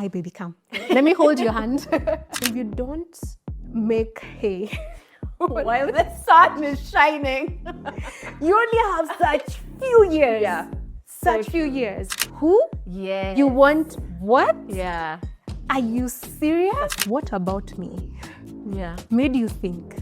Hi, baby, come. Let me hold your hand. If you don't make hay while the sun is shining, you only have such few years. Yeah. Such few years. Who? Yeah. You want what? Yeah. Are you serious? What about me Yeah. made you think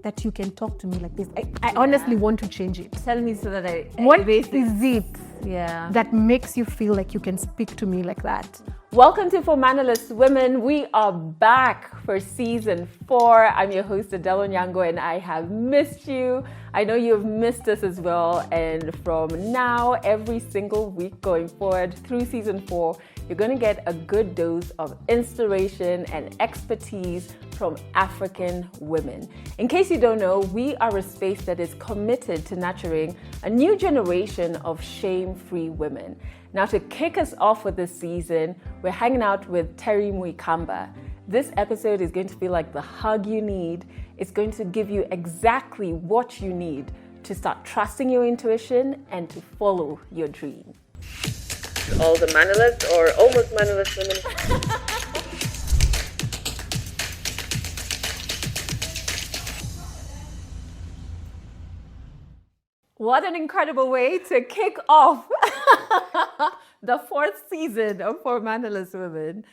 that you can talk to me like this? I honestly want to change it. Tell me so that What is it Yeah. that makes you feel like you can speak to me like that? Welcome to For Mannerless Women. We are back for season 4. I'm your host, Adele Nyango, and I have missed you. I know you have missed us as well. And from now, every single week going forward through season 4, you're going to get a good dose of inspiration and expertise from African women. In case you don't know, we are a space that is committed to nurturing a new generation of shame-free women. Now, to kick us off with this season, we're hanging out with Terry Muikamba. This episode is going to feel like the hug you need. It's going to give you exactly what you need to start trusting your intuition and to follow your dream. All the mannerless or almost mannerless women. What an incredible way to kick off the 4th season of For Mannerless Women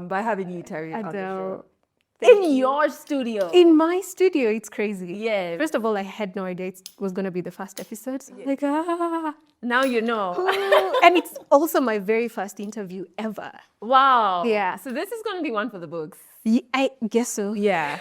by having you, Terry, on the show. In your studio. In my studio, it's crazy. Yeah. First of all, I had no idea it was going to be the first episode. So I'm like, Now you know. And it's also my very first interview ever. Wow. Yeah. So this is going to be one for the books. I guess so. Yeah.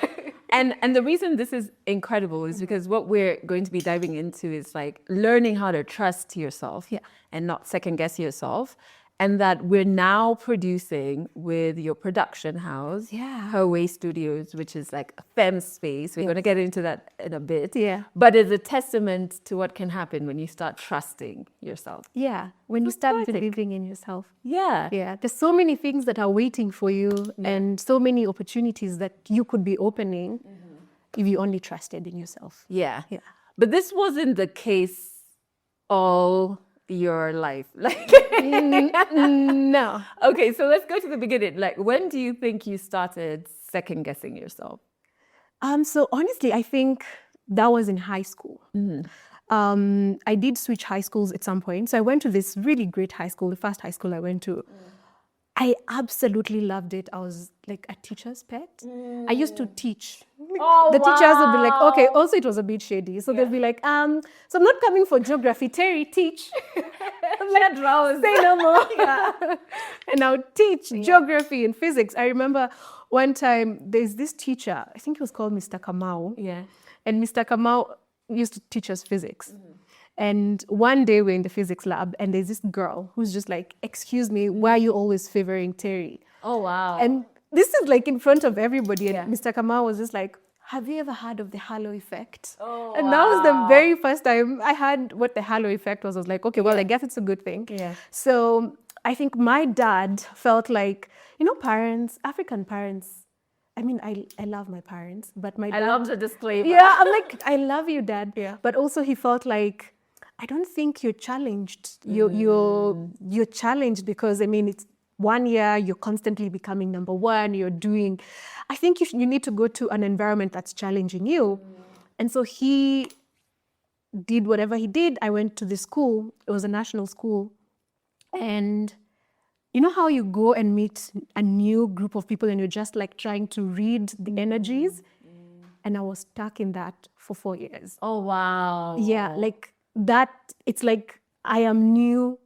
And the reason this is incredible is because what we're going to be diving into is like learning how to trust yourself and not second guess yourself. And that we're now producing with your production house, Her Way Studios, which is like a femme space. We're going to get into that in a bit. Yeah. But it's a testament to what can happen when you start trusting yourself. Yeah. When you start believing in yourself. Yeah. Yeah. There's so many things that are waiting for you and so many opportunities that you could be opening if you only trusted in yourself. Yeah. Yeah. But this wasn't the case all your life. Like No. Okay, so let's go to the beginning. Like, when do you think you started second guessing yourself? So honestly, I think that was in high school. I did switch high schools at some point. So I went to this really great high school, the first high school I went to. I absolutely loved it. I was like a teacher's pet. I used to teach. The teachers would be like, okay, also it was a bit shady. So they'd be like, so I'm not coming for geography. Terry, teach. I'm like, say no more. And I would teach geography and physics. I remember one time there's this teacher, I think he was called Mr. Kamau. Yeah. And Mr. Kamau used to teach us physics. And one day we're in the physics lab and there's this girl who's just like, excuse me, why are you always favoring Terry? Oh, wow. And this is like in front of everybody. And Mr. Kamau was just like, have you ever heard of the halo effect? And that was the very first time I heard what the halo effect was. I was like, okay, well, I guess it's a good thing. Yeah. So I think my dad felt like, parents, African parents, I mean, I love my parents, but my dad... I love the disclaimer. Yeah, I'm like, I love you, Dad. Yeah. But also he felt like, I don't think you're challenged. You're challenged because, I mean, it's 1 year, you're constantly becoming number one, you're doing... I think you need to go to an environment that's challenging you. And so he did whatever he did. I went to the school. It was a national school. And you know how you go and meet a new group of people and you're just like trying to read the energies? And I was stuck in that for 4 years. Oh, wow. Yeah, like that, it's like I am new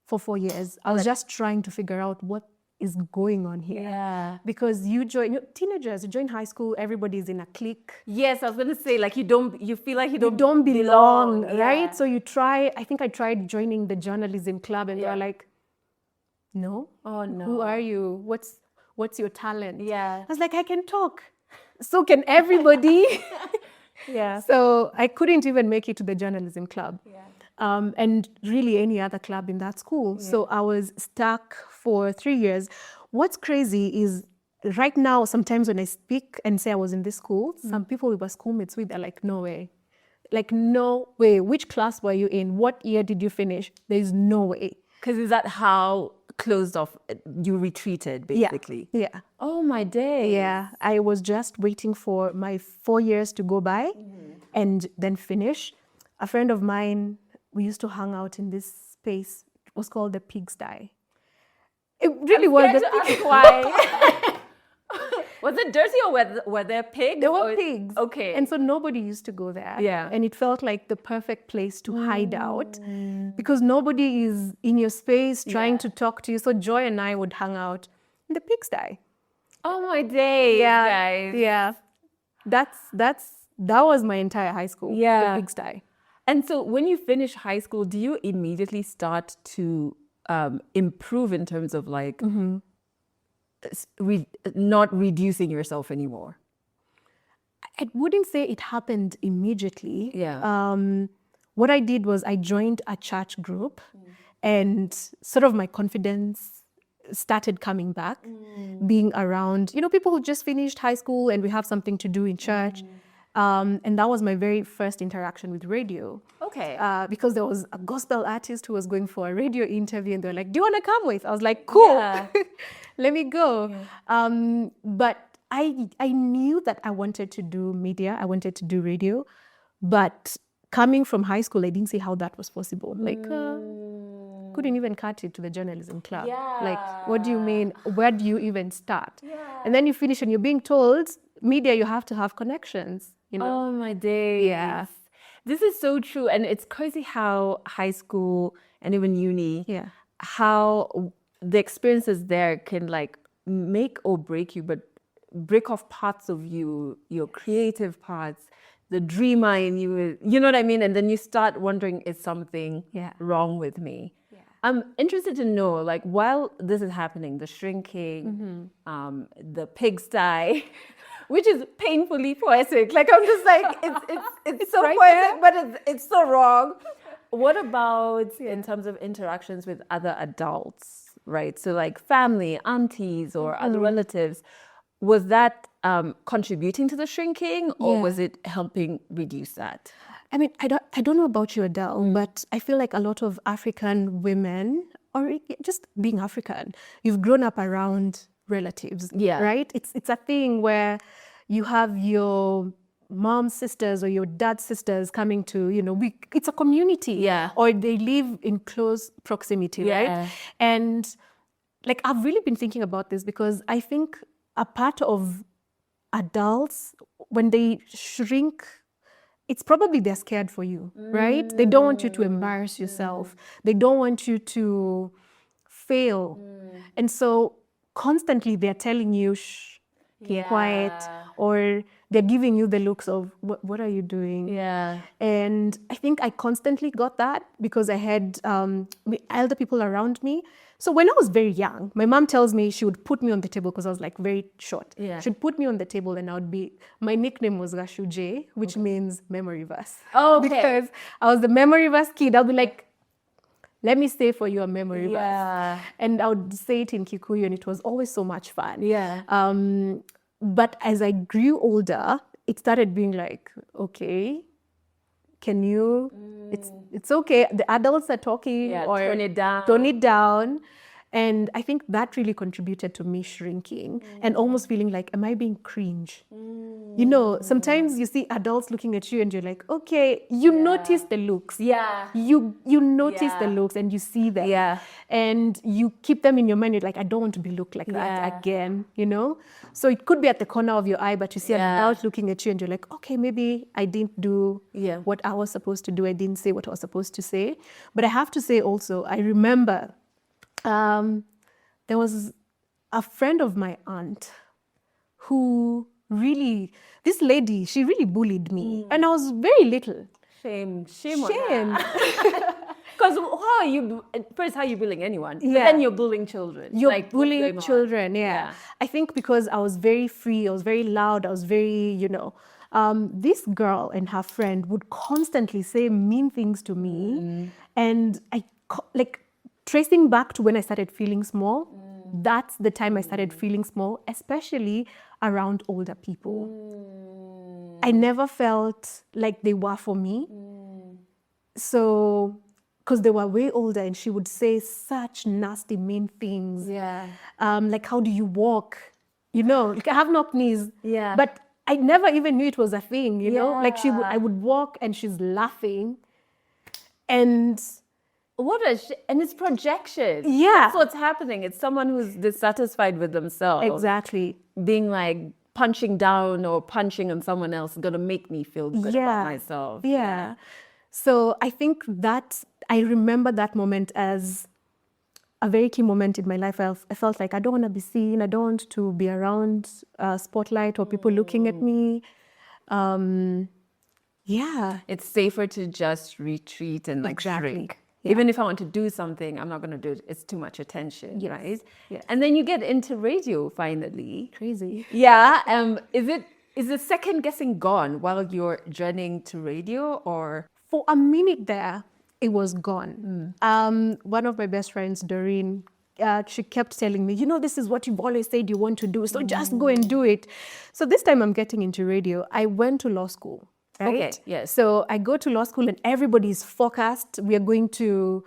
for 4 years. I was just trying to figure out what is going on here. Yeah. Because teenagers, you join high school, everybody's in a clique. Yes, I was going to say, like, you feel like you don't belong, Yeah. right? So I think I tried joining the journalism club and they were like, no. Oh, no. Who are you? What's your talent? Yeah. I was like, I can talk. So can everybody. Yeah. So I couldn't even make it to the journalism club. Yeah. And really any other club in that school. Yeah. So I was stuck for 3 years. What's crazy is right now, sometimes when I speak and say I was in this school, some people we were schoolmates with are like, no way. Like, no way. Which class were you in? What year did you finish? There's no way. Because is that how closed off. You retreated, basically. Yeah. Oh, my day. Yeah. I was just waiting for my 4 years to go by and then finish. A friend of mine, we used to hang out in this space. It was called the pigsty. It really was the Ask why. Was it dirty or were there pigs? There were pigs. Okay. And so nobody used to go there. Yeah. And it felt like the perfect place to hide out because nobody is in your space trying to talk to you. So Joy and I would hang out in the pigsty. Oh, my day, guys. Yeah. That was my entire high school. Yeah. The pigsty. And so when you finish high school, do you immediately start to improve in terms of like not reducing yourself anymore? I wouldn't say it happened immediately. Yeah. What I did was I joined a church group and sort of my confidence started coming back, being around, people who just finished high school and we have something to do in church. And that was my very first interaction with radio. Okay. Because there was a gospel artist who was going for a radio interview and they were like, do you want to come with? I was like, cool, Yeah. let me go. Yeah. But I knew that I wanted to do media. I wanted to do radio. But coming from high school, I didn't see how that was possible. Like, couldn't even cut it to the journalism club. Yeah. Like, what do you mean? Where do you even start? Yeah. And then you finish and you're being told, media, you have to have connections. Oh, my days. Yeah. This is so true. And it's crazy how high school and even uni, how the experiences there can like make or break you, but break off parts of you, your creative parts, the dreamer in you, you know what I mean? And then you start wondering, is something wrong with me? Yeah. I'm interested to know, like, while this is happening, the shrinking, the pigsty, which is painfully poetic. Like, I'm just like, it's so right poetic, but it's so wrong. What about in terms of interactions with other adults, right? So like family, aunties, or other relatives, was that contributing to the shrinking, or was it helping reduce that? I mean, I don't know about you, Adele, but I feel like a lot of African women, or just being African, you've grown up around relatives, right? It's a thing where you have your mom's sisters or your dad's sisters coming to, it's a community, or they live in close proximity, right? And like, I've really been thinking about this because I think a part of adults, when they shrink, it's probably they're scared for you, right? They don't want you to embarrass yourself. They don't want you to fail. And so constantly they're telling you, shh, keep quiet, or they're giving you the looks of, what are you doing? Yeah. And I think I constantly got that because I had elder people around me. So when I was very young, my mom tells me she would put me on the table because I was like very short. Yeah. She'd put me on the table and my nickname was Gashuje, which means memory verse. Oh, okay. Because I was the memory verse kid. I'll be like, let me say for you a memory verse. And I would say it in Kikuyu and it was always so much fun. Yeah. But as I grew older, it started being like, okay, can you, it's okay. The adults are talking or tone it down. Tone it down. And I think that really contributed to me shrinking and almost feeling like, am I being cringe? Sometimes you see adults looking at you and you're like, okay, you notice the looks. Yeah. You notice the looks and you see them. Yeah. And you keep them in your mind. You're like, I don't want to be looked like that again, So it could be at the corner of your eye, but you see an adult looking at you and you're like, okay, maybe I didn't do what I was supposed to do. I didn't say what I was supposed to say. But I have to say also, I remember there was a friend of my aunt who this lady, she really bullied me. And I was very little. Shame on that. Because how are you bullying anyone? But then you're bullying children. You're bullying children, I think because I was very free, I was very loud, I was very, this girl and her friend would constantly say mean things to me. And tracing back to when I started feeling small, that's the time I started feeling small, especially around older people. I never felt like they were for me. So because they were way older, and she would say such nasty, mean things. Yeah. Like, how do you walk? You know, like I have knock knees. Yeah. But I never even knew it was a thing, you know? Like Yeah. I would walk and she's laughing. And and it's projection. Yeah. That's what's happening. It's someone who's dissatisfied with themselves. exactly. Being like punching down or punching on someone else is gonna make me feel good about myself. Yeah. So I think that I remember that moment as a very key moment in my life. I felt like I don't want to be seen. I don't want to be around spotlight or people looking at me. Yeah. It's safer to just retreat and like Exactly. shrink. Yeah. Even if I want to do something, I'm not going to do it. It's too much attention, Yes. right? Yes. And then you get into radio finally. Crazy. Yeah. Is the second guessing gone while you're journeying to radio, or? For a minute there, it was gone. One of my best friends, Doreen, she kept telling me, you know, this is what you've always said you want to do, so just go and do it. So this time I'm getting into radio. I went to law school, right? Okay, yes. So I go to law school and everybody is focused. We are going to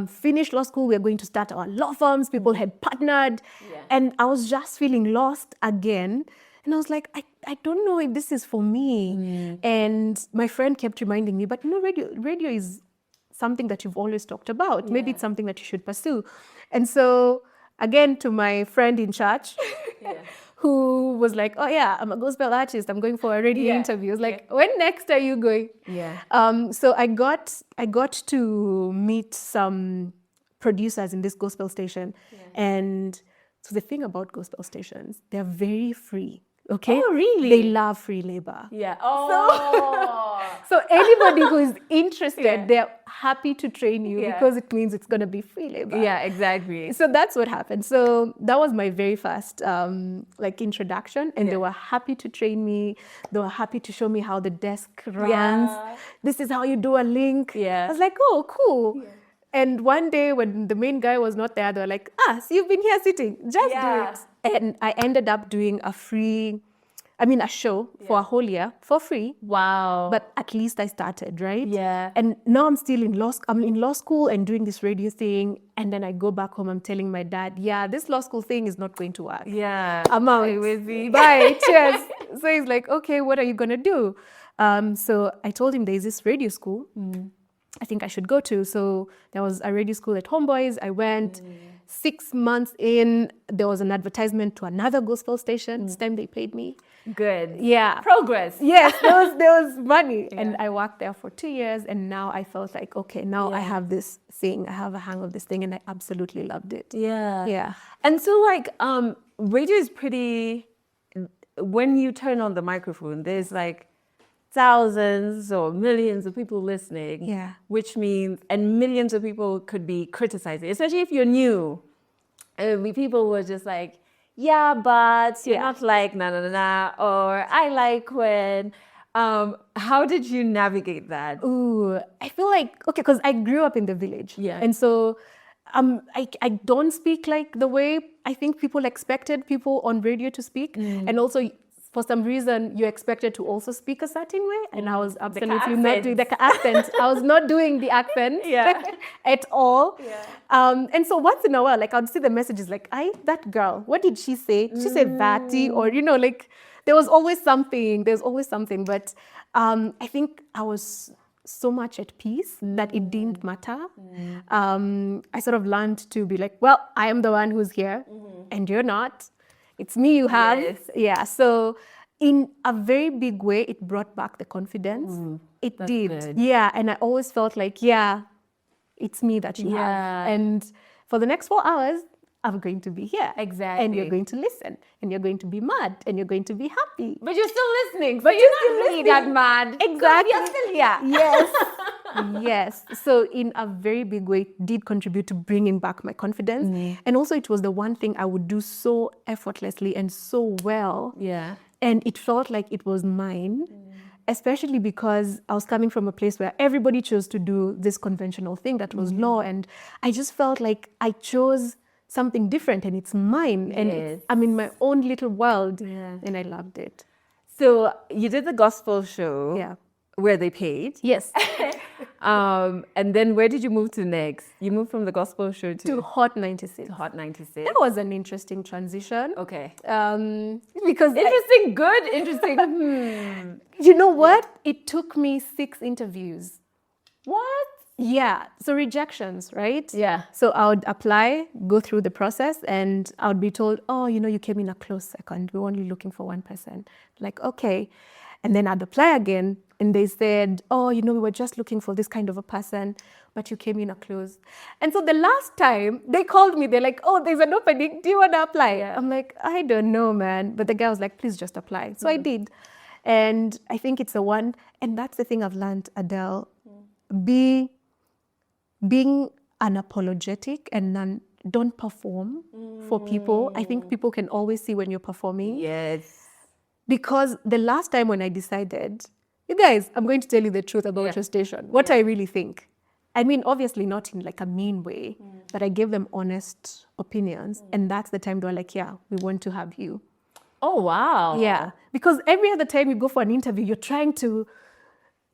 finish law school. We are going to start our law firms. People had partnered. Yeah. And I was just feeling lost again. And I was like, I don't know if this is for me. And my friend kept reminding me, but you know, radio is something that you've always talked about. Maybe it's something that you should pursue. And so again, to my friend in church, who was like, oh yeah, I'm a gospel artist. I'm going for a radio interview. I was like, when next are you going? Yeah. So I got to meet some producers in this gospel station. And so the thing about gospel stations, they're very free. Okay. Oh, really? They love free labor. Yeah. Oh. So anybody who is interested, they're happy to train you because it means it's going to be free labor. Yeah, exactly. So that's what happened. So that was my very first like introduction, and they were happy to train me. They were happy to show me how the desk runs. This is how you do a link. I was like, oh, cool. And one day when the main guy was not there, they were like, so you've been here sitting, just do it. And I ended up doing a show for a whole year for free. Wow. But at least I started, right? Yeah. And now I'm still in law school and doing this radio thing. And then I go back home, I'm telling my dad, this law school thing is not going to work. Yeah. I'm out. Stay with me. Bye, cheers. So he's like, okay, what are you going to do? So I told him there's this radio school I think I should go to. So there was a radio school at Homeboys. I went. 6 months in, there was an advertisement to another gospel station. This time they paid me. Good. Yeah. Progress. Yes, there was money. And I worked there for 2 years. And now I felt like, okay, now I have this thing. I have a hang of this thing. And I absolutely loved it. Yeah. Yeah. And so like radio is pretty, when you turn on the microphone, there's like thousands or millions of people listening. Yeah. Which means, and millions of people could be criticizing, especially if you're new. People were just like, but you're not like na, or I like when. How did you navigate that? Ooh, I feel like, okay, because I grew up in the village. Yeah. And so I don't speak like the way I think people expected people on radio to speak. And also, for some reason, you're expected to also speak a certain way. And I was absolutely not doing the accent. I was not doing the accent at all. Yeah. And so once in a while, like I would see the messages like, that girl, what did she say? She said Vati, or, like there was always something. But I think I was so much at peace that it didn't matter. I sort of learned to be like, well, I am the one who's here and you're not. It's me you have. Yes. Yeah. So in a very big way, it brought back the confidence. It did. Good. Yeah. And I always felt like, it's me that you have. And for the next 4 hours, I'm going to be here. Exactly. And you're going to listen. And you're going to be mad. And you're going to be happy. But you're still listening. But you're not really that mad. Exactly. You're still here. Yes. Yes. So in a very big way, it did contribute to bringing back my confidence. And also it was the one thing I would do so effortlessly and so well. Yeah. And it felt like it was mine, especially because I was coming from a place where everybody chose to do this conventional thing that was law. And I just felt like I chose something different and it's mine. And I'm in my own little world and I loved it. So you did the gospel show. Yeah. where they paid. Yes. And then where did you move to next? You moved from the gospel show To Hot 96. Hot 96. That was an interesting transition. Okay. Because Interesting, good, interesting. you know what? It took me 6 interviews. What? Yeah. So rejections, right? Yeah. So I would apply, go through the process, and I would be told, oh, you came in a close second. We're only looking for one person. Like, okay. And then I'd apply again, and they said, oh, we were just looking for this kind of a person, but you came in a close. And so the last time they called me, they're like, oh, there's an opening. Do you want to apply? I'm like, I don't know, man. But the guy was like, please just apply. So I did. And I think it's a one. And that's the thing I've learned, Adele. Being unapologetic and don't perform for people. I think people can always see when you're performing. Yes. Because the last time when I decided, you guys, I'm going to tell you the truth about your station, what I really think. I mean, obviously not in like a mean way, but I gave them honest opinions. And that's the time they were like, yeah, we want to have you. Oh, wow. Yeah. Because every other time you go for an interview, you're trying to,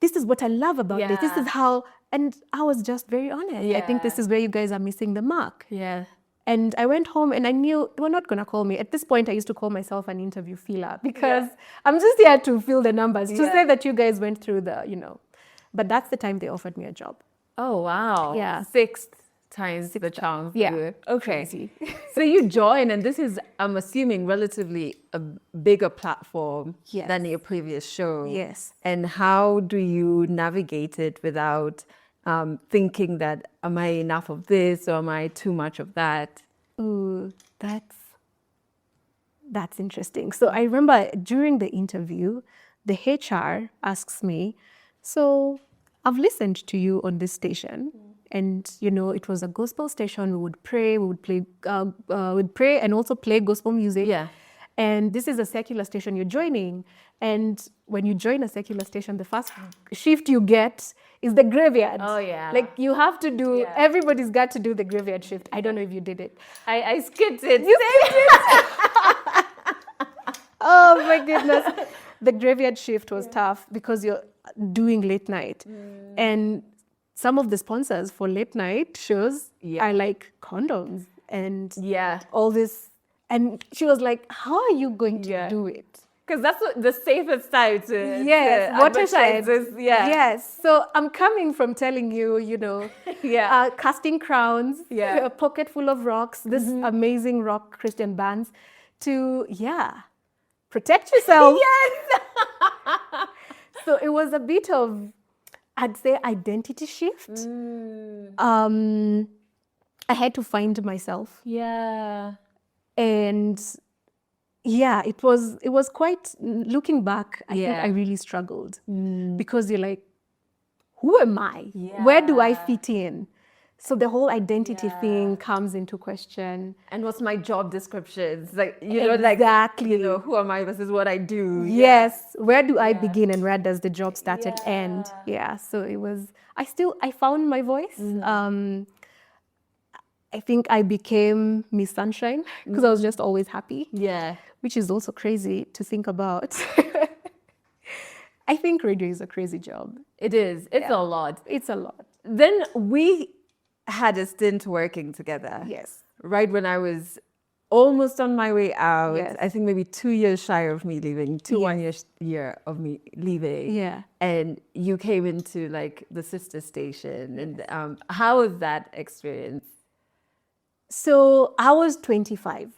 this is what I love about this. This is how, and I was just very honest. I think this is where you guys are missing the mark. Yeah. And I went home and I knew they were not going to call me. At this point, I used to call myself an interview feeler because I'm just here to fill the numbers, to say that you guys went through the. But that's the time they offered me a job. Oh, wow. Yeah. 6th times the chance. Yeah. Okay. Crazy. So you join, and this is, I'm assuming, relatively a bigger platform than your previous show. Yes. And how do you navigate it without thinking that, am I enough of this or am I too much of that? Ooh, that's interesting. So I remember during the interview, the HR asks me, so I've listened to you on this station, and it was a gospel station. We would pray, we would play, we'd pray and also play gospel music. Yeah. And this is a secular station you're joining. And when you join a secular station, the first shift you get is the graveyard. Oh, yeah. Like you have to do, everybody's got to do the graveyard shift. I don't know if you did it. I skipped it. You skipped it? Oh my goodness. The graveyard shift was tough because you're doing late night. And some of the sponsors for late night shows are like condoms and all this. And she was like, how are you going to do it? Because that's the safest time to watershed. Yes. So I'm coming from telling you, casting crowns, a pocket full of rocks, this amazing rock Christian bands, to protect yourself. Yes. So it was a bit of, I'd say, identity shift. I had to find myself. Yeah. And it was quite, looking back, I think I really struggled because you're like, who am I? Where do I fit in? So the whole identity thing comes into question. And what's my job description? It's like, exactly. Who am I versus what I do? Yes. Where do I begin and where does the job start and end? Yeah. So it was, I found my voice. I think I became Miss Sunshine because I was just always happy. Yeah. Which is also crazy to think about. I think radio is a crazy job. It is. It's a lot. It's a lot. Then we had a stint working together. Yes. Right when I was almost on my way out. Yes. I think maybe 2 years shy of me leaving, 1 year of me leaving. Yeah. And you came into like the sister station. And how was that experience? So I was 25.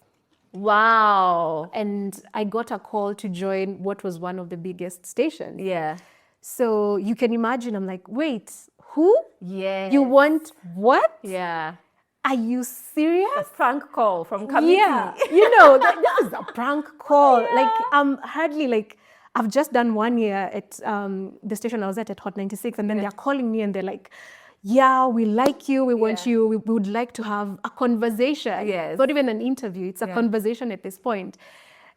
Wow. And I got a call to join what was one of the biggest stations. Yeah. So you can imagine, I'm like, wait, who? Yeah. You want what? Yeah. Are you serious? A prank call from committee. Yeah. This is a prank call. Yeah. Like, I'm hardly like, I've just done 1 year at the station I was at Hot 96. And then they're calling me and they're like, yeah, we like you, we want you, we would like to have a conversation. Yes. It's not even an interview, it's a conversation at this point.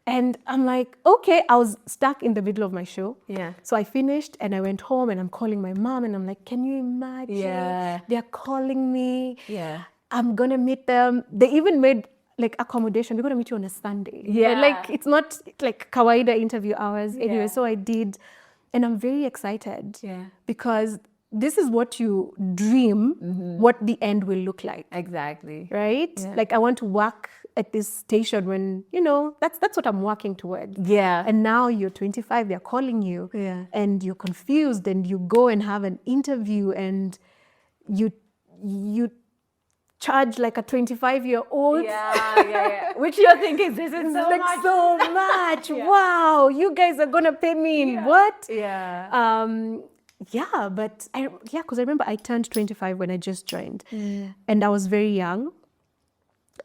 And I'm like, okay, I was stuck in the middle of my show. Yeah. So I finished and I went home and I'm calling my mom and I'm like, can you imagine? Yeah. They're calling me. Yeah. I'm going to meet them. They even made like accommodation. We're going to meet you on a Sunday. Yeah. Like, it's not like kawaida interview hours. Anyway, so I did. And I'm very excited. Yeah. Because this is what you dream, what the end will look like. Exactly. Right? Yeah. Like I want to work at this station when, that's what I'm working towards. Yeah. And now you're 25, they're calling you. Yeah. And you're confused and you go and have an interview and you charge like a 25-year-old. Yeah. Which you're thinking, this is so like much. so much. Wow, you guys are gonna pay me in what? Yeah. But because I remember I turned 25 when I just joined, and I was very young.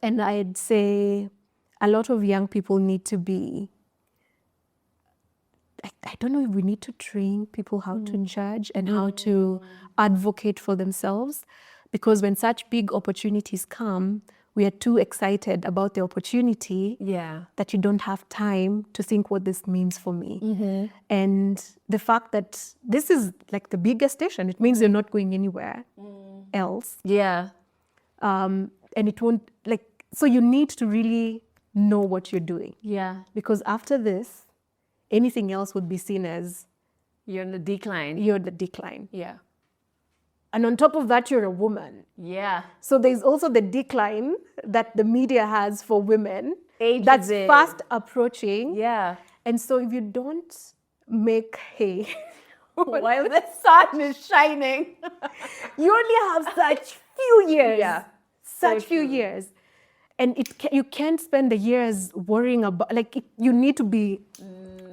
And I'd say a lot of young people need to be. I don't know if we need to train people how to judge and how to advocate for themselves, because when such big opportunities come, we are too excited about the opportunity that you don't have time to think what this means for me. And the fact that this is like the biggest station, it means you're not going anywhere else. Yeah. And it won't so you need to really know what you're doing. Yeah. Because after this, anything else would be seen as you're in the decline. You're the decline. Yeah. And on top of that, you're a woman. Yeah. So there's also the decline that the media has for women. That's fast approaching. Yeah. And so if you don't make hay while the sun is shining, you only have such few years. Yeah. Such few years. And you can't spend the years worrying about, you need to be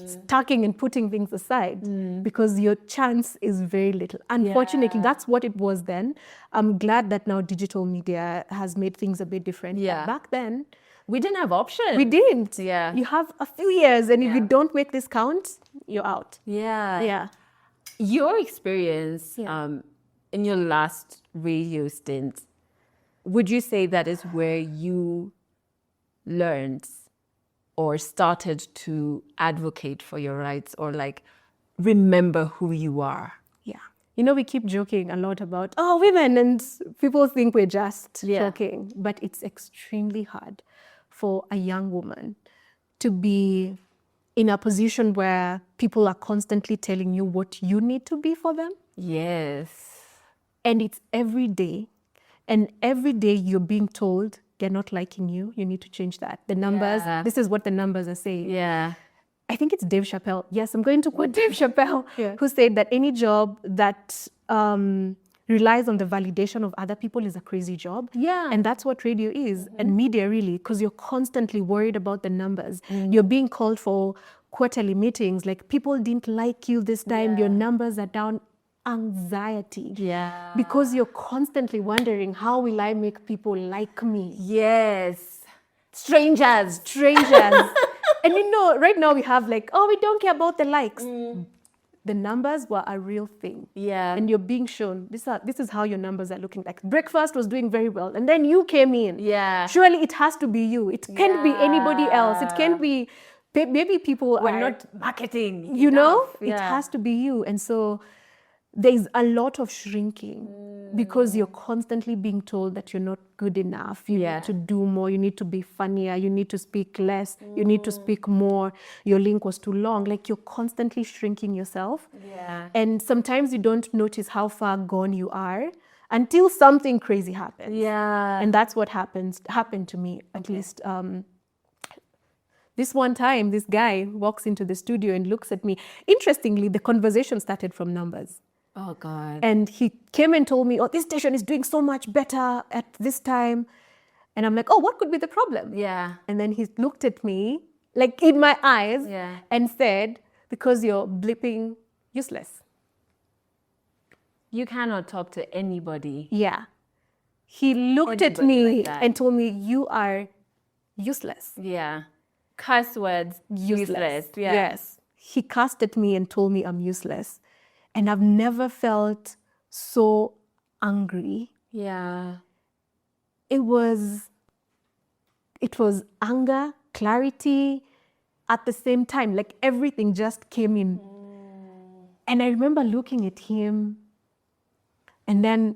stacking and putting things aside because your chance is very little. Unfortunately, that's what it was then. I'm glad that now digital media has made things a bit different. Yeah. But back then, we didn't have options. we didn't. Yeah. You have a few years, and if you don't make this count, you're out. Yeah. Yeah. Your experience in your last radio stint, would you say that is where you learned or started to advocate for your rights or remember who you are? Yeah. We keep joking a lot about, women, and people think we're just joking, but it's extremely hard for a young woman to be in a position where people are constantly telling you what you need to be for them. Yes. And it's every day. And every day you're being told they're not liking you. You need to change that. The numbers, this is what the numbers are saying. Yeah. I think it's Dave Chappelle. Yes, I'm going to quote Dave Chappelle, who said that any job that relies on the validation of other people is a crazy job. Yeah. And that's what radio is, and media really, because you're constantly worried about the numbers. You're being called for quarterly meetings, people didn't like you this time, your numbers are down. Anxiety. Yeah. Because you're constantly wondering, how will I make people like me? Yes. Strangers. And right now we have we don't care about the likes. The numbers were a real thing. Yeah. And you're being shown, this is how your numbers are looking like. Breakfast was doing very well. And then you came in. Yeah. Surely it has to be you. It can't be anybody else. It can't be, maybe people We're are not marketing. It has to be you. And so there's a lot of shrinking because you're constantly being told that you're not good enough. You need to do more. You need to be funnier. You need to speak less. You need to speak more. Your link was too long. You're constantly shrinking yourself. Yeah. And sometimes you don't notice how far gone you are until something crazy happens. Yeah. And that's what happened to me, at least. This one time, this guy walks into the studio and looks at me. Interestingly, the conversation started from numbers. Oh, God. And he came and told me, this station is doing so much better at this time. And I'm like, what could be the problem? Yeah. And then he looked at me, in my eyes, and said, because you're blipping useless. You cannot talk to anybody. Yeah. He looked at me and told me, you are useless. Yeah. Curse words, useless. Yeah. Yes. He cussed at me and told me I'm useless. And I've never felt so angry. Yeah. It was anger, clarity at the same time. Everything just came in. And I remember looking at him and then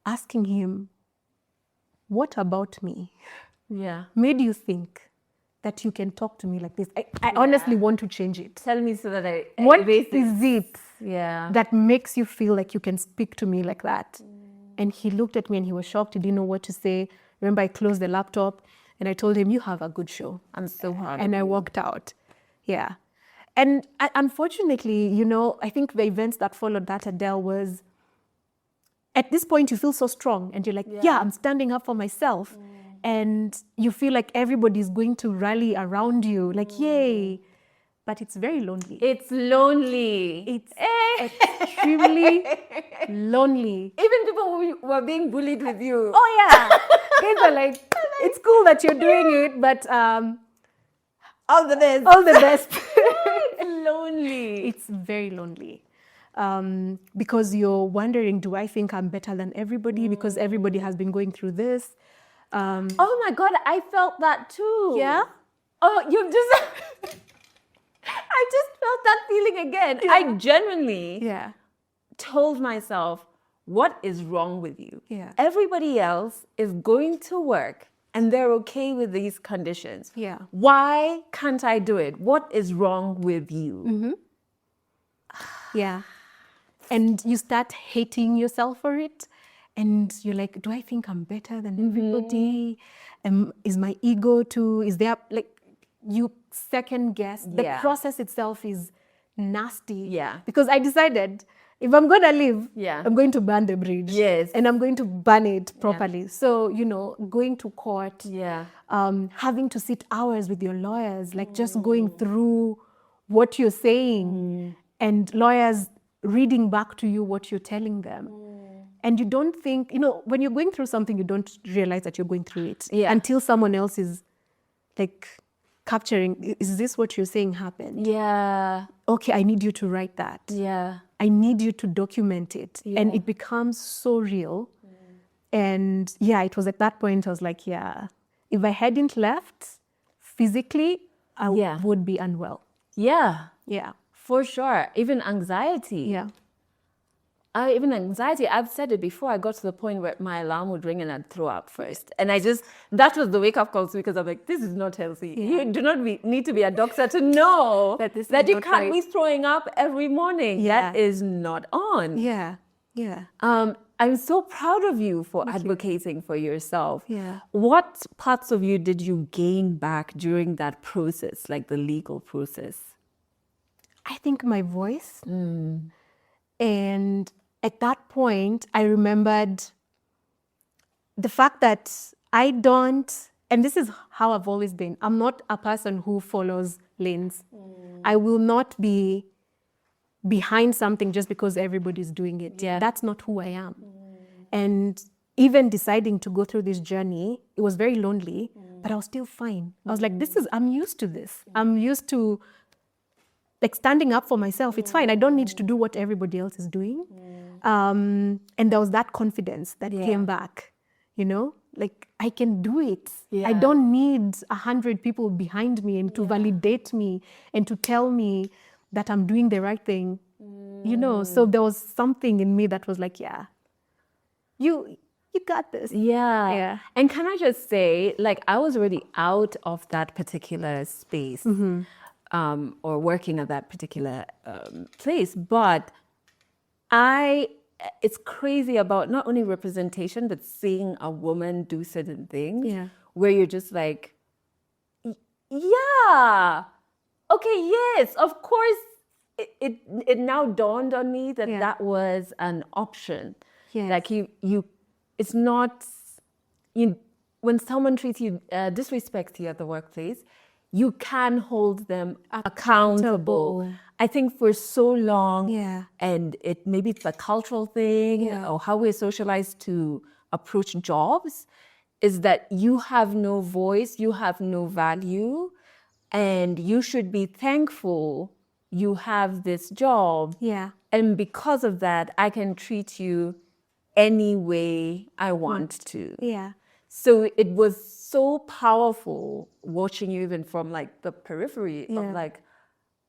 asking him, what about me Yeah. made you think that you can talk to me like this? I honestly want to change it. Tell me so that I What erase is it that makes you feel like you can speak to me like that? And he looked at me and he was shocked. He didn't know what to say. Remember, I closed the laptop and I told him, you have a good show. I'm so proud And of I you. walked out. Yeah. And unfortunately, you know, I think the events that followed that, Adele, was at this point you feel so strong and you're like, yeah, I'm standing up for myself. And you feel like everybody's going to rally around you, like, yay. But it's very lonely. It's lonely. It's extremely lonely. Even people who were being bullied with you. Oh, yeah. Guys are like, it's cool that you're doing it, but All the best. all the best. It's lonely. It's very lonely. Because you're wondering, do I think I'm better than everybody? Because everybody has been going through this. Oh my God, I felt that too. Yeah? Oh, you've just... I just felt that feeling again. Yeah. I genuinely Yeah. told myself, what is wrong with you? Yeah. Everybody else is going to work and they're okay with these conditions. Yeah. Why can't I do it? What is wrong with you? Yeah. And you start hating yourself for it. And you're like, do I think I'm better than everybody? Is my ego too? Is there, like, you second guess. The Yeah. process itself is nasty. Yeah. Because I decided, if I'm going to live, Yeah. I'm going to burn the bridge. Yes. And I'm going to burn it properly. So, you know, going to court, Yeah. having to sit hours with your lawyers, like just going through what you're saying and lawyers reading back to you what you're telling them. And you don't think, you know, when you're going through something, you don't realize that you're going through it until someone else is like capturing, is this what you're saying happened? Yeah. Okay, I need you to write that. Yeah. I need you to document it. And it becomes so real. And yeah, it was at that point I was like, yeah, if I hadn't left physically, I would be unwell. Yeah. Yeah. For sure. Even anxiety. Yeah. Even anxiety, I've said it before, I got to the point where my alarm would ring and I'd throw up first. And that was the wake-up call because I'm like, this is not healthy. You do not need to be a doctor to know That this that is you not can't right. be throwing up every morning. Yeah. That is not on. Yeah. Yeah. I'm so proud of you for advocating for yourself. Yeah. What parts of you did you gain back during that process, like the legal process? I think my voice. And at that point, I remembered the fact that I don't, and this is how I've always been, I'm not a person who follows lanes. I will not be behind something just because everybody's doing it. Yeah. That's not who I am. And even deciding to go through this journey, it was very lonely, but I was still fine. I was like, I'm used to this. I'm used to like standing up for myself. It's fine. I don't need to do what everybody else is doing. And there was that confidence that came back, you know, like I can do it. I don't need 100 people behind me and to validate me and to tell me that I'm doing the right thing, you know. So there was something in me that was like, yeah, you got this. Yeah. And can I just say, like, I was already out of that particular space or working at that particular place, but it's crazy about not only representation, but seeing a woman do certain things where you're just like, yeah, okay, yes, of course. It now dawned on me that that was an option. Yes. Like it's not, when someone treats you, disrespects you at the workplace, you can hold them accountable. I think for so long, and maybe it's a cultural thing or how we're socialized to approach jobs, is that you have no voice, you have no value, and you should be thankful you have this job. Yeah. And because of that, I can treat you any way I want to. Yeah. So it was so powerful watching you even from like the periphery of like,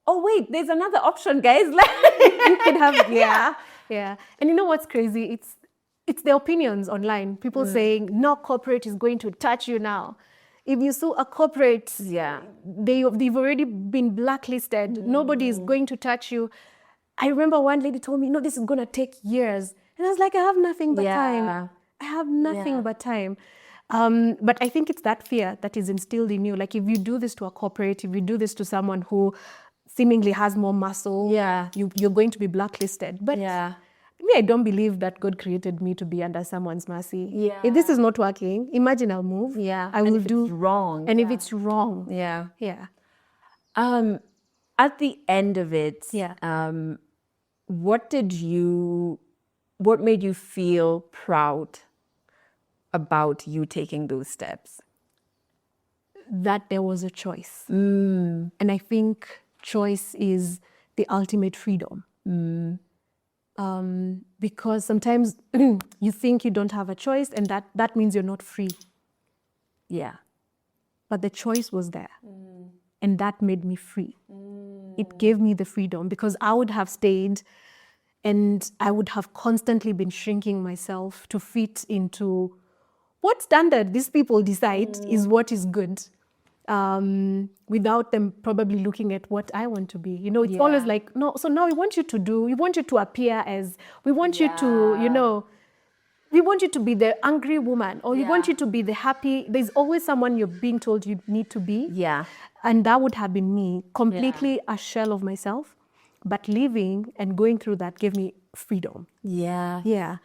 oh wait, there's another option, guys. You could have, yeah. And you know what's crazy? It's the opinions online. People saying, no corporate is going to touch you now. If you sue a corporate, Yeah. they've already been blacklisted. Nobody is going to touch you. I remember one lady told me, no, this is going to take years. And I was like, I have nothing but time. I have nothing but time. But I think it's that fear that is instilled in you. Like if you do this to a corporate, if you do this to someone who seemingly has more muscle, you're going to be blacklisted. But me, I don't believe that God created me to be under someone's mercy. If this is not working, imagine I'll move. I will do. It's wrong. And if it's wrong. Yeah. Yeah. At the end of it, what made you feel proud about you taking those steps? That there was a choice. And I think choice is the ultimate freedom. Because sometimes you think you don't have a choice, and that means you're not free. Yeah. But the choice was there. And that made me free. It gave me the freedom, because I would have stayed and I would have constantly been shrinking myself to fit into what standard these people decide is what is good, without them probably looking at what I want to be. You know, it's always like, no, so now we want you to appear as, we want you to, you know, we want you to be the angry woman, or we want you to be the happy. There's always someone you're being told you need to be. Yeah. And that would have been me, completely a shell of myself. But living and going through that gave me freedom. Yeah. Yeah.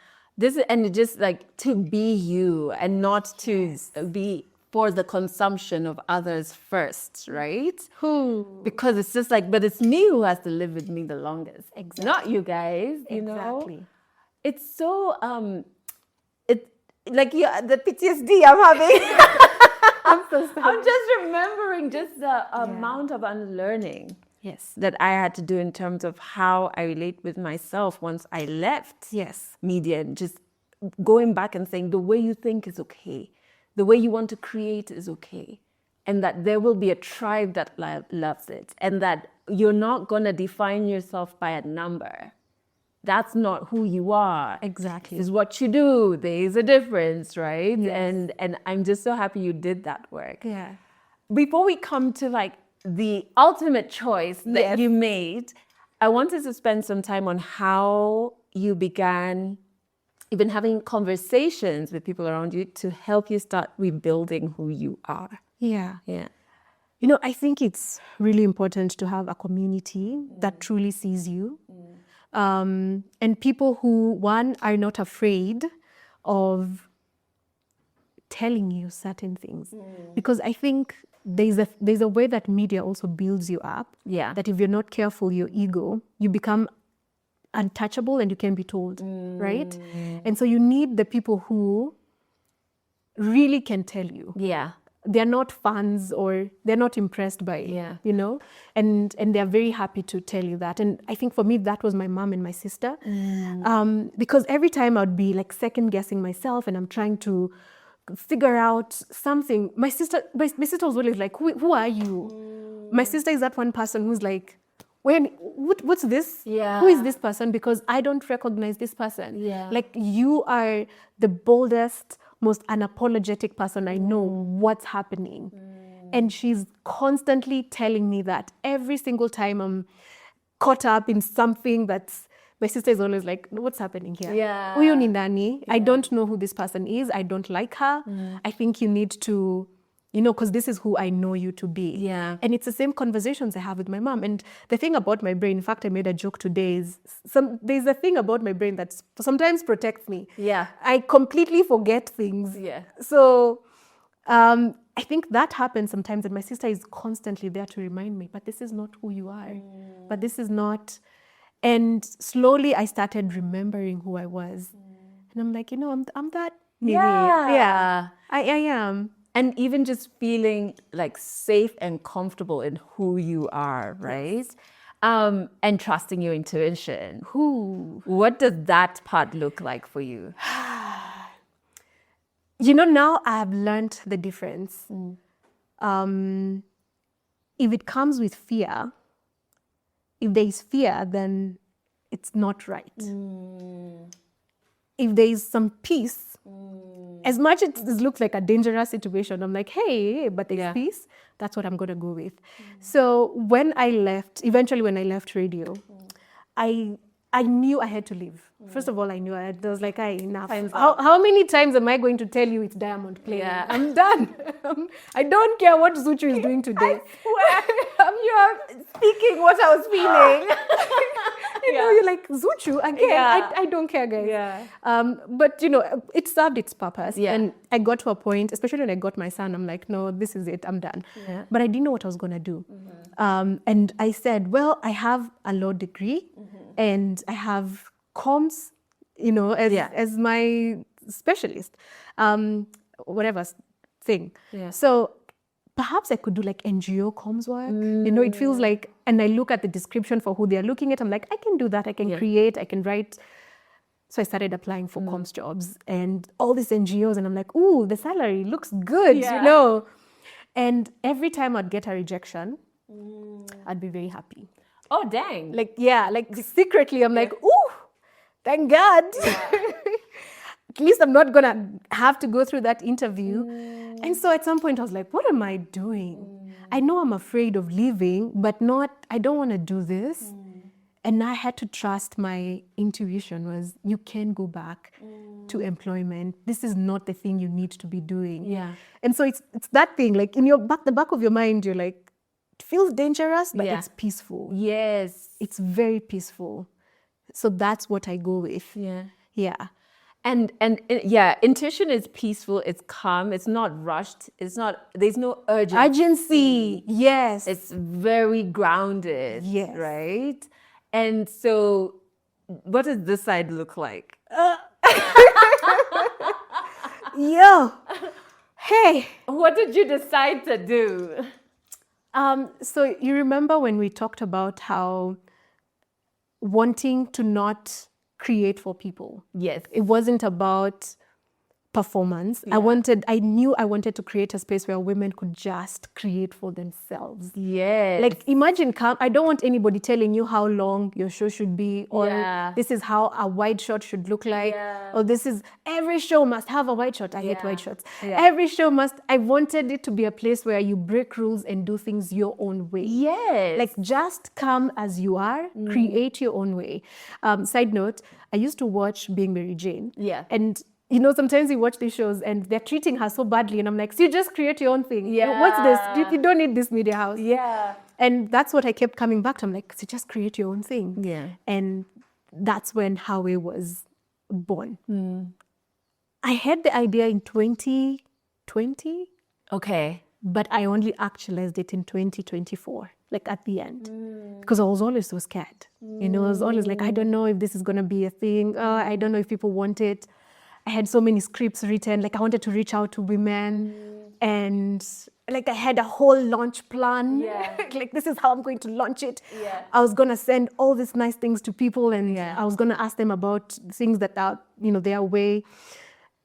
And just like to be you and not to be for the consumption of others first, right? Because it's just like, but it's me who has to live with me the longest. Exactly. Not you guys, you know? Exactly. It's so, like the PTSD I'm having. I'm so sorry. I'm just remembering just the amount of unlearning that I had to do in terms of how I relate with myself once I left media, and just going back and saying the way you think is okay, the way you want to create is okay, and that there will be a tribe that loves it, and that you're not going to define yourself by a number. That's not who you are. Exactly. It's what you do. There is a difference, right? Yes. And I'm just so happy you did that work. Yeah. Before we come to like the ultimate choice that you made, I wanted to spend some time on how you began even having conversations with people around you to help you start rebuilding who you are. Yeah. Yeah. You know, I think it's really important to have a community that truly sees you. And people who, one, are not afraid of telling you certain things. Because I think there's a way that media also builds you up. Yeah. That if you're not careful, your ego, you become untouchable and you can be told, right? And so you need the people who really can tell you. Yeah. They're not fans, or they're not impressed by, you know, and they're very happy to tell you that. And I think for me, that was my mom and my sister. Because every time I'd be like second guessing myself and I'm trying to figure out something, my sister was always like, who are you? My sister is that one person who's like, what's this? Yeah. Who is this person? Because I don't recognize this person. Yeah. Like, you are the boldest, most unapologetic person I know what's happening. And she's constantly telling me that every single time I'm caught up in something that's, my sister is always like, what's happening here? Yeah. Huyu ni nani? I don't know who this person is. I don't like her. I think you need to, you know, because this is who I know you to be. Yeah. And it's the same conversations I have with my mom. And the thing about my brain, in fact, I made a joke today, is there's a thing about my brain that sometimes protects me. Yeah. I completely forget things. Yeah. So I think that happens sometimes, and my sister is constantly there to remind me, but this is not who you are. But this is not. And slowly I started remembering who I was. And I'm like, you know, I'm that. Yeah. I am. And even just feeling like safe and comfortable in who you are, right? And trusting your intuition. What does that part look like for you? You know, now I've learned the difference. If it comes with fear, if there is fear, then it's not right. If there is some peace As much as this looks like a dangerous situation, I'm like, hey, but there's peace. That's what I'm going to go with. So eventually when I left radio, I knew I had to leave. First of all, I was like, enough. How many times am I going to tell you it's Diamond playing? Yeah. I'm done. I don't care what Zuchu is doing today. You're speaking what I was feeling. You're like, Zuchu, again, I don't care, guys. Yeah. But, it served its purpose. Yeah. And I got to a point, especially when I got my son, I'm like, no, this is it, I'm done. Yeah. But I didn't know what I was going to do. And I said, well, I have a law degree and I have comms, as my specialist, whatever thing. Yeah. So perhaps I could do like NGO comms work. It feels like, and I look at the description for who they're looking at, I'm like, I can do that. I can create, I can write. So I started applying for comms jobs and all these NGOs. And I'm like, ooh, the salary looks good, And every time I'd get a rejection, I'd be very happy. Oh, dang. Like secretly, I'm like, ooh, thank God. At least I'm not going to have to go through that interview. And so at some point I was like, what am I doing? I know I'm afraid of leaving, but I don't want to do this. And I had to trust my intuition was you can go back to employment. This is not the thing you need to be doing. Yeah. And so it's that thing, like in the back of your mind, you're like, it feels dangerous, but it's peaceful. Yes. It's very peaceful. So that's what I go with. Yeah. Yeah. And intuition is peaceful, it's calm, it's not rushed, there's no urgency. Yes. It's very grounded. Yes. Right? And so what does this side look like? Yo. Hey. What did you decide to do? So you remember when we talked about how wanting to not create for people. Yes. It wasn't about performance. Yeah. I knew I wanted to create a space where women could just create for themselves. Yes. Like imagine, I don't want anybody telling you how long your show should be, or this is how a wide shot should look like, or every show must have a wide shot. I hate wide shots. Yeah. Every show I wanted it to be a place where you break rules and do things your own way. Yes. Like just come as you are, create your own way. Side note, I used to watch Being Mary Jane. Yeah. And sometimes you watch these shows and they're treating her so badly, and I'm like, so you just create your own thing. Yeah. What's this? You don't need this media house. Yeah. And that's what I kept coming back to. I'm like, so just create your own thing. Yeah. And that's when Howie was born. I had the idea in 2020. Okay. But I only actualized it in 2024, like at the end. Because I was always so scared. I was always like, I don't know if this is going to be a thing. I don't know if people want it. I had so many scripts written, like I wanted to reach out to women, and like I had a whole launch plan. Yeah. Like this is how I'm going to launch it. Yeah. I was going to send all these nice things to people, and I was going to ask them about things that are, their way.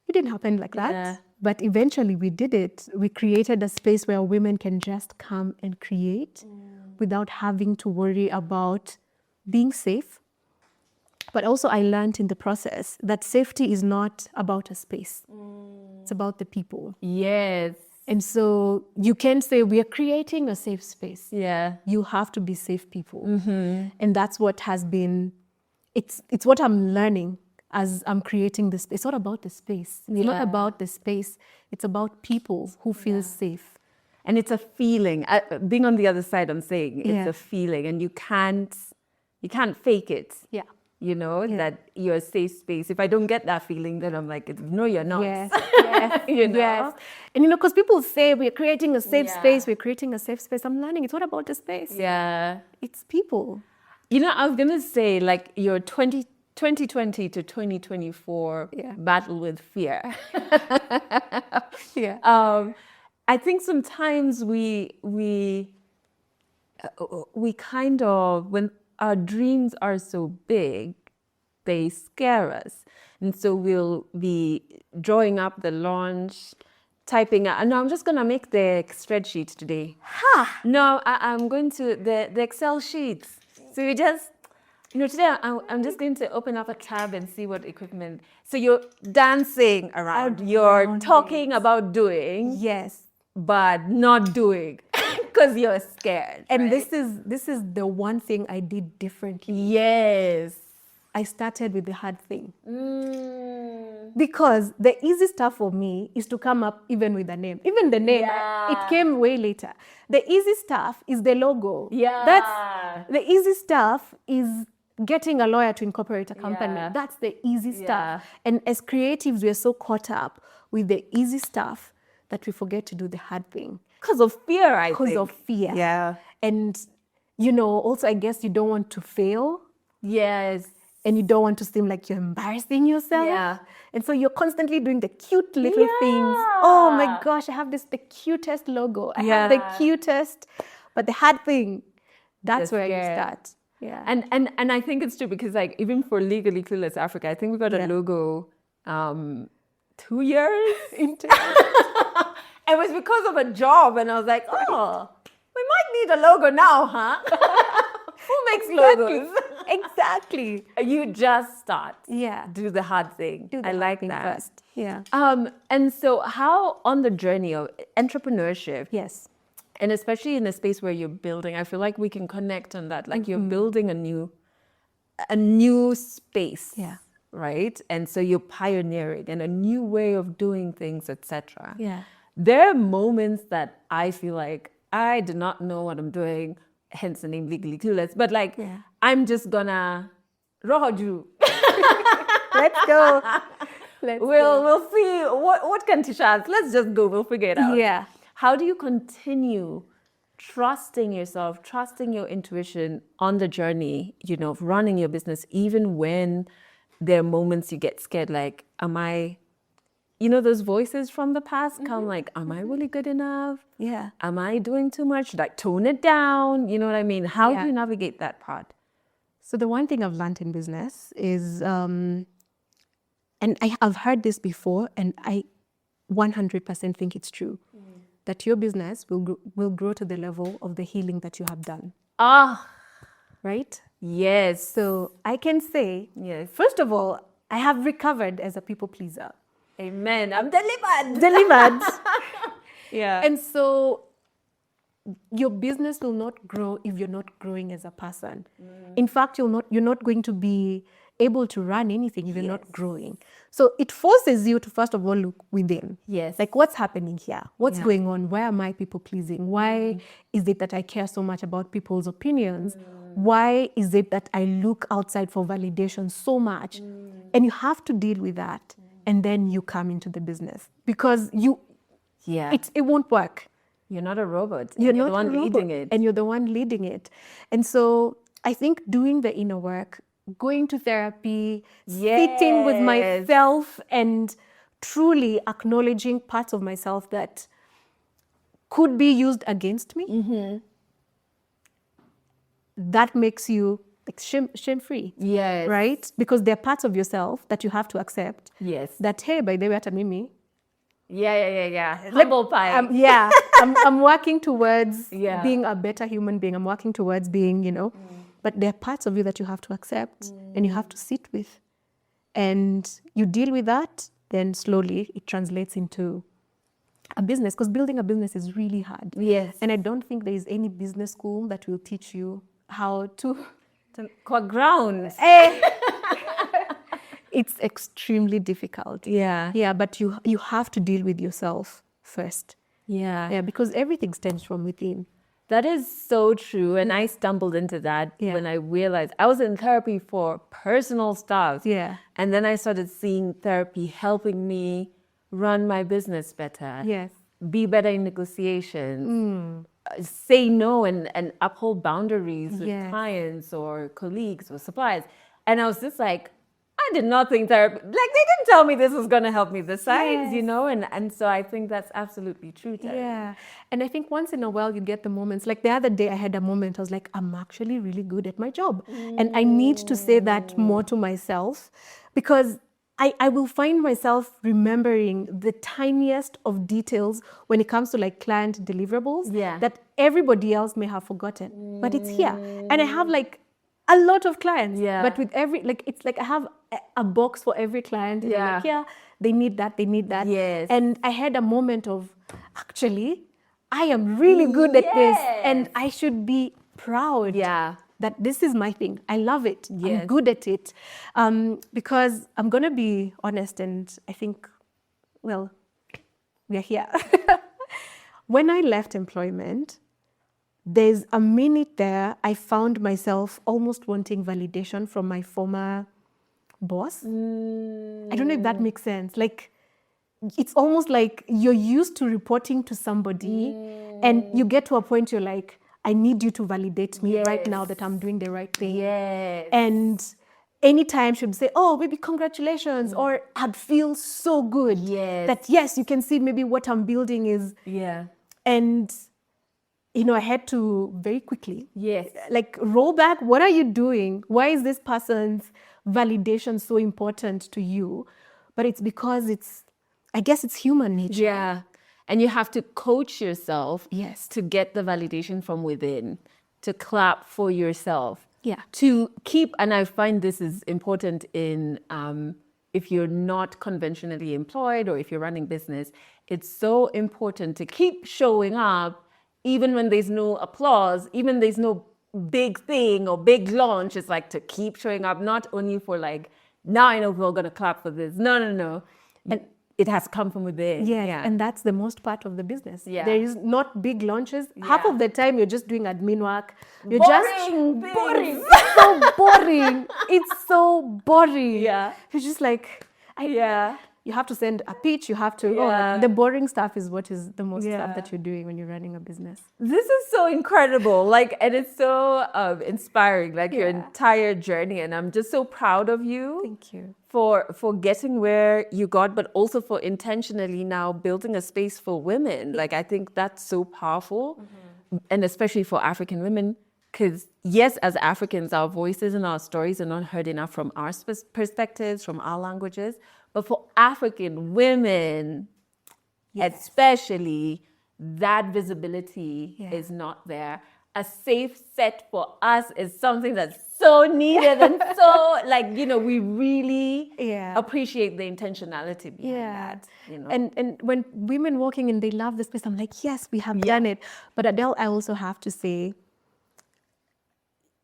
It didn't happen like that. Yeah. But eventually we did it. We created a space where women can just come and create without having to worry about being safe. But also I learned in the process that safety is not about a space. It's about the people. Yes. And so you can't say we are creating a safe space. Yeah. You have to be safe people. And that's what has been, it's what I'm learning as I'm creating this space. It's not about the space. It's not about the space. It's about people who feel safe. And it's a feeling. Being on the other side, I'm saying it's a feeling, and you can't fake it. Yeah. That you're a safe space. If I don't get that feeling, then I'm like, no, you're not. Yes. Yes. And because people say we're creating a safe space, we're creating a safe space. I'm learning it's not about the space. Yeah. It's people. I was gonna say, like, your 2020 to 2024 battle with fear. I think sometimes we kind of, when our dreams are so big, they scare us. And so we'll be drawing up the launch, typing out. No, I'm just going to make the spreadsheet today. No, I'm going to the Excel sheets. So we just Today I'm just going to open up a tab and see what equipment. So you're dancing around. You're talking about doing. Yes. But not doing because you're scared. And right? this is the one thing I did differently. Yes. I started with the hard thing. Because the easy stuff for me is to come up even with a name. Even the name, it came way later. The easy stuff is the logo. Yeah. The easy stuff is getting a lawyer to incorporate a company. Yeah. That's the easy stuff. And as creatives, we're so caught up with the easy stuff that we forget to do the hard thing. Because of fear, I think. Because of fear. Yeah. And, also, I guess you don't want to fail. Yes. And you don't want to seem like you're embarrassing yourself. Yeah. And so you're constantly doing the cute little things. Oh my gosh, I have the cutest logo. I have the cutest, but the hard thing, that's where you start. Yeah. And I think it's true because like even for Legally Clueless Africa, I think we got a logo 2 years into it was because of a job and I was like, oh, we might need a logo now, huh? Who makes logos? Exactly. You just start. Yeah. Do the hard thing. I like that. First. Yeah. And so how on the journey of entrepreneurship, yes, and especially in a space where you're building, I feel like we can connect on that. Like you're building a new space. Yeah. Right? And so you're pioneering and a new way of doing things, etc. Yeah. There are moments that I feel like I do not know what I'm doing, hence the name Legally Clueless, but like I'm just gonna rohoju. Let's go. We'll see what can teach us. Let's just go. We'll figure it out. Yeah. How do you continue trusting yourself, trusting your intuition on the journey, of running your business, even when there are moments you get scared, like, am I, those voices from the past come like, am I really good enough? Yeah. Am I doing too much? Should I tone it down? You know what I mean? How do you navigate that part? So the one thing I've learned in business is, and I've heard this before, and I 100% think it's true, that your business will grow to the level of the healing that you have done. Right? Yes. So I can say, first of all, I have recovered as a people pleaser. Amen. I'm delivered. Delivered. Yeah. And so your business will not grow if you're not growing as a person. In fact, you're not going to be able to run anything if you're not growing. So it forces you to first of all look within. Yes. Like, what's happening here? What's going on? Why am I people pleasing? Why is it that I care so much about people's opinions? Why is it that I look outside for validation so much? And you have to deal with that. And then you come into the business because it won't work. You're not a robot. You're not the one leading it. And you're the one leading it. And so I think doing the inner work, going to therapy, sitting with myself and truly acknowledging parts of myself that could be used against me, that makes you like shame-free. Yes. Right? Because there are parts of yourself that you have to accept. Yes. That, hey, by the way, at Mimi. Yeah. Humble pie. I'm working towards being a better human being. I'm working towards being, but there are parts of you that you have to accept and you have to sit with. And you deal with that, then slowly it translates into a business, because building a business is really hard. Yes. And I don't think there is any business school that will teach you how to ground. It's extremely difficult. Yeah, but you have to deal with yourself first. Yeah, because everything stems from within. That is so true. And I stumbled into that when I realized I was in therapy for personal stuff. Yeah. And then I started seeing therapy helping me run my business better. Yes. Be better in negotiations. Say no and uphold boundaries with clients or colleagues or suppliers. And I was just like, I did not think therapy, like they didn't tell me this was going to help me besides, and so I think that's absolutely true. Yeah. And I think once in a while you get the moments, like the other day I had a moment, I was like, I'm actually really good at my job. And I need to say that more to myself, because I will find myself remembering the tiniest of details when it comes to like client deliverables that everybody else may have forgotten, but it's here. And I have like a lot of clients. Yeah. But with it's like I have a box for every client. And I'm like, yeah, they need that. Yes. And I had a moment of, actually, I am really good at this, and I should be proud. Yeah. That this is my thing. I love it. Yes. I'm good at it. Because I'm going to be honest, and I think, well, we are here. When I left employment, there's a minute there I found myself almost wanting validation from my former boss. I don't know if that makes sense. Like, it's almost like you're used to reporting to somebody, and you get to a point you're like, I need you to validate me right now that I'm doing the right thing. Yes. And anytime she'd say, oh, maybe congratulations, or I'd feel so good that, yes, you can see maybe what I'm building is. Yeah. And, I had to very quickly, Yes. like, roll back. What are you doing? Why is this person's validation so important to you? But it's because I guess it's human nature. Yeah. And you have to coach yourself Yes. to get the validation from within, to clap for yourself. Yeah. To keep, and I find this is important in if you're not conventionally employed or if you're running business, it's so important to keep showing up even when there's no applause, even there's no big thing or big launch. It's like to keep showing up, not only for like, now I know we're going to clap for this. No. And it has come from within. Yes, and that's the most part of the business. Yeah. There is not big launches. Half of the time you're just doing admin work. You're Boring just things. boring. It's so boring. It's so boring. Yeah. You're just like, Yeah. you have to send a pitch. You have to, Yeah. the boring stuff is what is the most Yeah. stuff that you're doing when you're running a business. This is so incredible. Like, and it's so inspiring, like your entire journey. And I'm just so proud of you. Thank you. For getting where you got, but also for intentionally now building a space for women. Like, I think that's so powerful. And especially for African women, because yes, as Africans, our voices and our stories are not heard enough from our perspectives, from our languages. But for African women, especially, that visibility is not there. A safe set for us is something that's so needed and so, like, we really appreciate the intentionality behind that. And when women walking in, they love the space, I'm like, yes, we have done it. But Adele, I also have to say,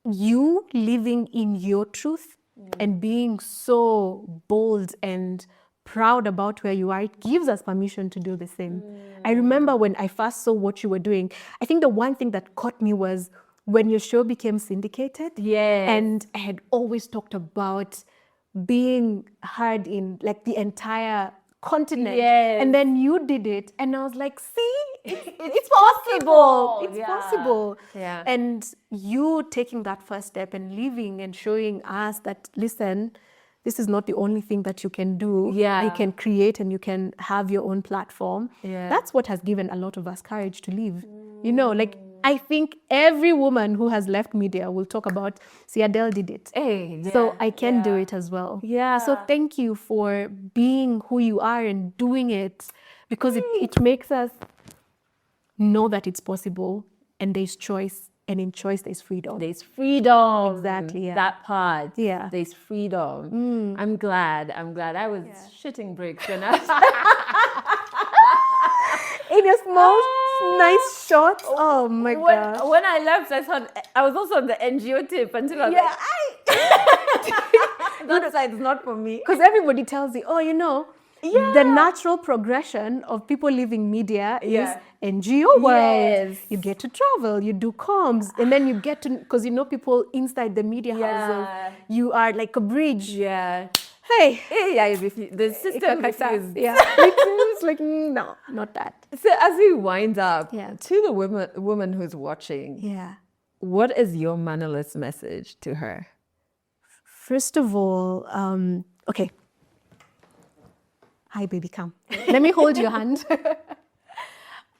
you living in your truth and being so bold and proud about where you are, it gives us permission to do the same. I remember when I first saw what you were doing, I think the one thing that caught me was when your show became syndicated. Yes. And I had always talked about being heard in like the entire continent. Yes. And then you did it. And I was like, see, it's possible. It's possible. Yeah. And you taking that first step and leaving and showing us that, listen, this is not the only thing that you can do. Yeah. You can create and you can have your own platform. Yeah. That's what has given a lot of us courage to leave. Like, I think every woman who has left media will talk about, see, Adele did it. Hey, So I can do it as well. Yeah. So thank you for being who you are and doing it, because it makes us know that it's possible and there's choice, and in choice there's freedom. There's freedom. Exactly, yeah. That part. Yeah. There's freedom. I'm glad. I was shitting bricks when I in a small, nice shot. Oh my God. When I left, I thought I was also on the NGO tip until I was like, that side's not for me. Because everybody tells you, the natural progression of people leaving media is NGO world. Yes. You get to travel, you do comms, and then you get to, because people inside the media houses, you are like a bridge. Yeah. Hey. The system refused. It's like, no, not that. So as we wind up, Yeah. to the woman who's watching, Yeah. what is your Mannerless message to her? First of all, okay. Hi, baby, come. Let me hold your hand.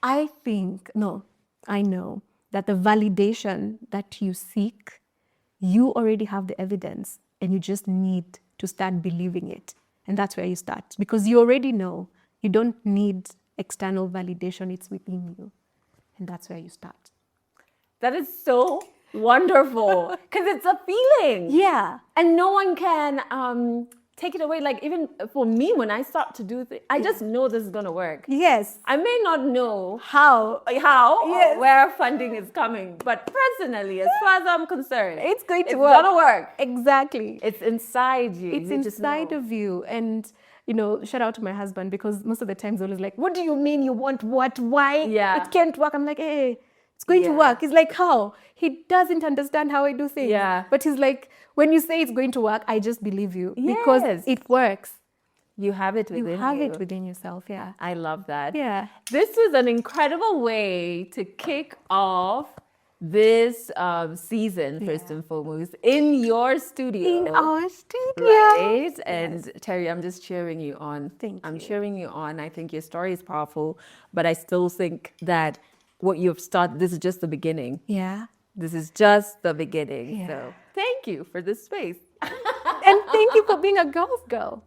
I know that the validation that you seek, you already have the evidence, and you just need to start believing it. And that's where you start, because you already know. You don't need external validation, it's within you. And that's where you start. That is so Wonderful. Because it's a feeling. Yeah. And no one can take it away. Like, even for me, when I start to do things, I just know this is going to work. Yes. I may not know How? or where funding is coming, but personally, as far as I'm concerned, It's going to it's work. gonna work. Exactly. It's inside you. It's You just inside know. of you. And, you know, shout out to my husband, because most of the times always like, what do you mean you want what? Why? Yeah. It can't work. I'm like, hey, it's going to Yeah. work. He's like, how? He doesn't understand how I do things. Yeah. But he's like, when you say it's going to work, I just believe you. Because Yes. it works. You have it within you. You have it within yourself. Yeah. I love that. Yeah. This was an incredible way to kick off this season, first and foremost, in your studio. In our studio. Right? And Terry, I'm just cheering you on. Thank I'm you. cheering you on. I think your story is powerful, but I still think that what you've started, this is just the beginning. Yeah. This is just the beginning. Yeah. So thank you for this space. And thank you for being a golf girl.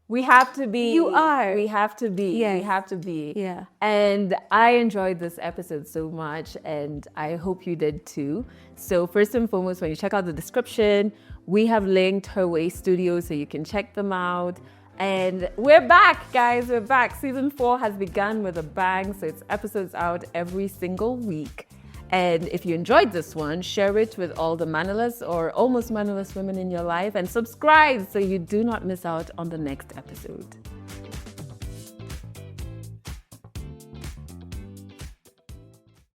We have to be. You are. We have to be. Yes. We have to be. Yeah. And I enjoyed this episode so much, and I hope you did too. So first and foremost, when you check out the description, we have linked Her Way Studios so you can check them out. And we're back, guys. We're back. Season 4 has begun with a bang. So it's episodes out every single week. And if you enjoyed this one, share it with all the mannerless or almost mannerless women in your life, and subscribe so you do not miss out on the next episode.